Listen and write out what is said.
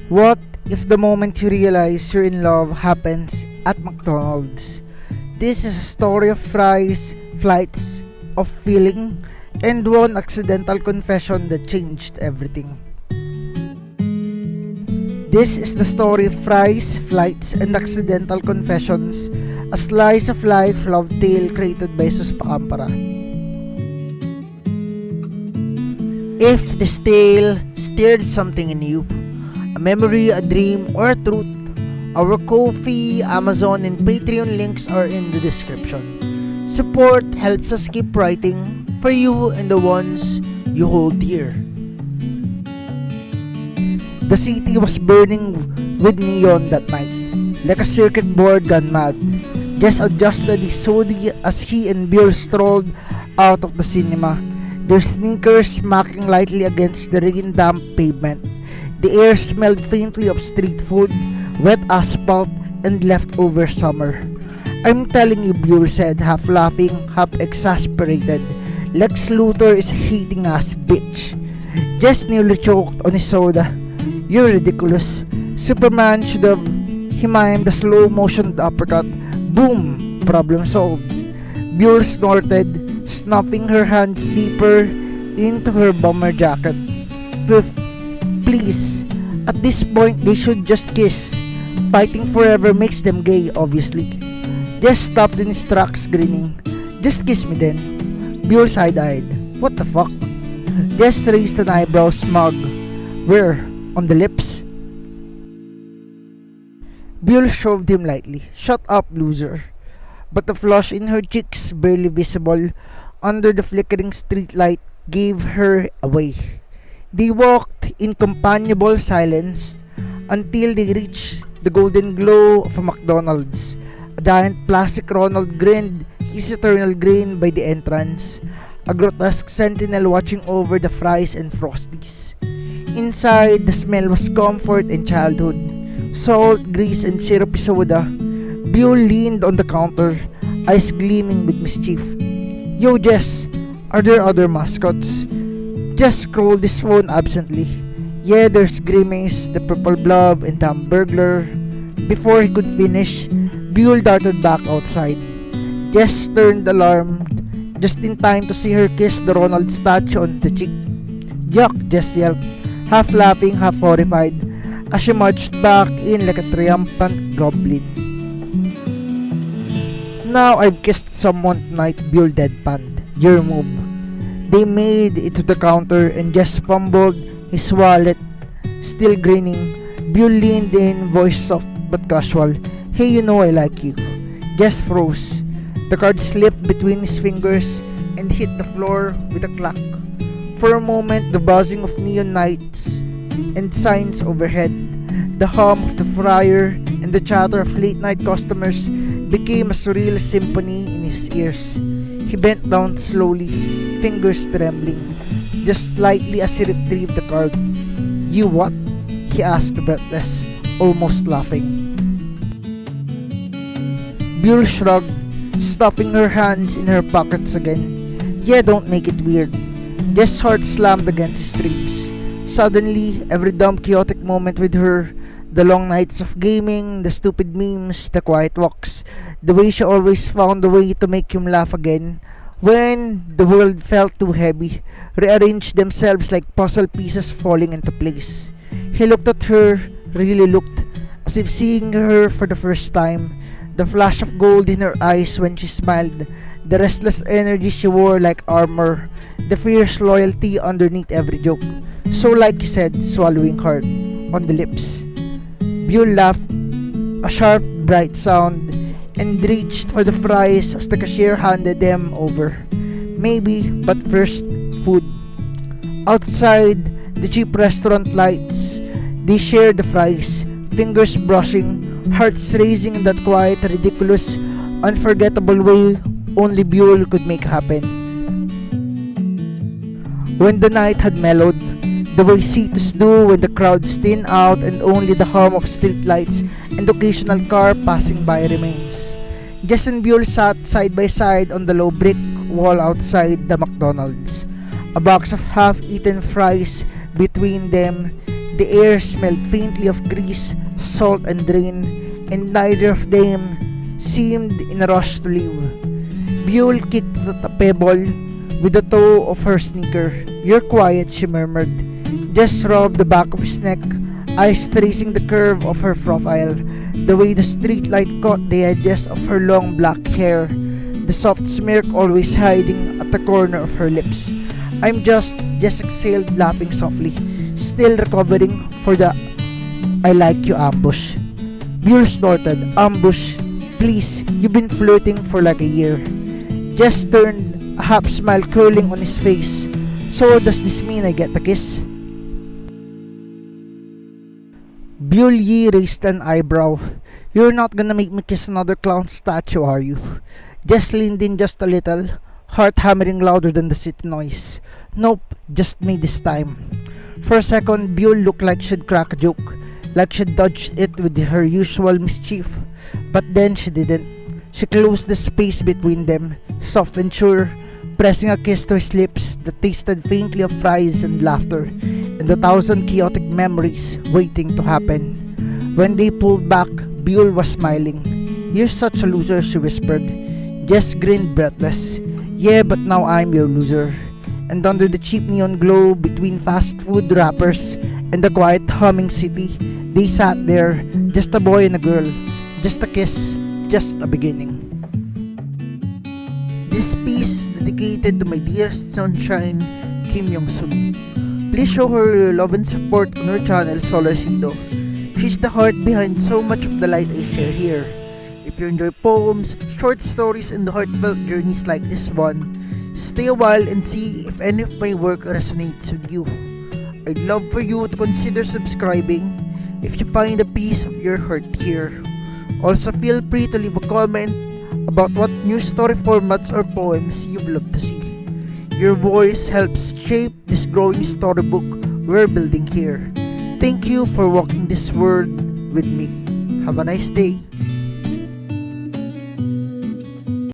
What if the moment you realize you're in love happens at McDonald's? This is a story of fries, flights, of feeling, and one accidental confession that changed everything. This is the story of fries, flights, and accidental confessions, a slice of life love tale created by Sus Pakampara. If this tale stirred something in you, a memory, a dream, or a truth, our Ko-fi, Amazon, and Patreon links are in the description. Support helps us keep writing for you and the ones you hold dear. The city was burning with neon that night, like a circuit board gone mad. Jess adjusted his hoodie as he and Byul strolled out of the cinema, their sneakers smacking lightly against the rain-damp pavement. The air smelled faintly of street food, wet asphalt, and leftover summer. "I'm telling you," Byul said, half laughing, half exasperated. "Lex Luthor is a hating-ass bitch." Jess nearly choked on his soda. "You're ridiculous. Superman should have mimed the slow-motion uppercut. Boom! Problem solved." Byul snorted, snapping her hands deeper into her bomber jacket. "Fifth, please. At this point, they should just kiss. Fighting forever makes them gay, obviously." Jess stopped in his tracks, grinning. "Just kiss me then." Byul side-eyed. "What the fuck?" Jess raised an eyebrow, smug. "Where? On the lips?" Byul shoved him lightly. "Shut up, loser." But the flush in her cheeks, barely visible under the flickering streetlight, gave her away. They walked in companionable silence until they reached the golden glow of a McDonald's. A giant plastic Ronald grinned his eternal grin by the entrance, a grotesque sentinel watching over the fries and frosties. Inside, the smell was comfort and childhood. Salt, grease, and syrupy soda. Byul leaned on the counter, eyes gleaming with mischief. "Yo, Jess, are there other mascots?" Jess scrolled his phone absently. "Yeah, there's Grimace, the purple blob, and the Hamburglar." Before he could finish, Byul darted back outside. Jess turned alarmed, just in time to see her kiss the Ronald statue on the cheek. "Yuck!" Jess yelped, half laughing, half horrified, as she marched back in like a triumphant goblin. "Now I've kissed someone tonight," Byul deadpanned. "Your move." They made it to the counter and Jess fumbled his wallet, still grinning. Byul leaned in, voice soft but casual. "Hey, you know I like you." Jess froze. The card slipped between his fingers and hit the floor with a clack. For a moment, the buzzing of neon lights and signs overhead, the hum of the fryer, and the chatter of late-night customers became a surreal symphony in his ears. He bent down slowly, fingers trembling, just slightly as he retrieved the card. "You what?" he asked, breathless, almost laughing. Byul shrugged, stuffing her hands in her pockets again. "Yeah, don't make it weird." Jess' heart slammed against his ribs. Suddenly, every dumb chaotic moment with her, the long nights of gaming, the stupid memes, the quiet walks, the way she always found a way to make him laugh again, when the world felt too heavy, rearranged themselves like puzzle pieces falling into place. He looked at her, really looked, as if seeing her for the first time, the flash of gold in her eyes when she smiled, the restless energy she wore like armor, the fierce loyalty underneath every joke. So like you said, swallowing hard, on the lips. Byul laughed, a sharp, bright sound, and reached for the fries as the cashier handed them over. Maybe, but first, food. Outside, the cheap restaurant lights, they shared the fries, fingers brushing, hearts racing in that quiet, ridiculous, unforgettable way only Byul could make happen. When the night had mellowed, the way cities do when the crowds thin out and only the hum of streetlights and occasional car passing by remains, Jess and Byul sat side by side on the low brick wall outside the McDonald's, a box of half-eaten fries between them, The air smelled faintly of grease, salt and rain, and neither of them seemed in a rush to leave. Byul kicked at a pebble with the toe of her sneaker. "You're quiet," she murmured. Jess rubbed the back of his neck, eyes tracing the curve of her profile, the way the streetlight caught the edges of her long black hair, the soft smirk always hiding at the corner of her lips. Jess exhaled, laughing softly, still recovering for the "I like you" ambush. Byul snorted, "Ambush? Please, you've been flirting for like a year." Jess turned, a half smile curling on his face. "So does this mean I get a kiss?" Byul Yi raised an eyebrow. "You're not gonna make me kiss another clown statue, are you?" Jess leaned in just a little, heart hammering louder than the city noise. "Nope, just me this time." For a second, Byul looked like she'd crack a joke, like she'd dodged it with her usual mischief. But then she didn't. She closed the space between them, soft and sure, pressing a kiss to his lips that tasted faintly of fries and laughter, and a thousand chaotic memories waiting to happen. When they pulled back, Byul was smiling. "You're such a loser," she whispered. Jess grinned breathless. "Yeah, but now I'm your loser." And under the cheap neon glow between fast food wrappers and the quiet humming city, they sat there, just a boy and a girl, just a kiss, just a beginning. This piece is dedicated to my dearest sunshine, Kim Young-soon. Please show her your love and support on her channel, Solarcido. She's the heart behind so much of the light I share here. If you enjoy poems, short stories, and heartfelt journeys like this one, stay a while and see if any of my work resonates with you. I'd love for you to consider subscribing if you find a piece of your heart here. Also, feel free to leave a comment about what new story formats or poems you'd love to see. Your voice helps shape this growing storybook we're building here. Thank you for walking this world with me. Have a nice day.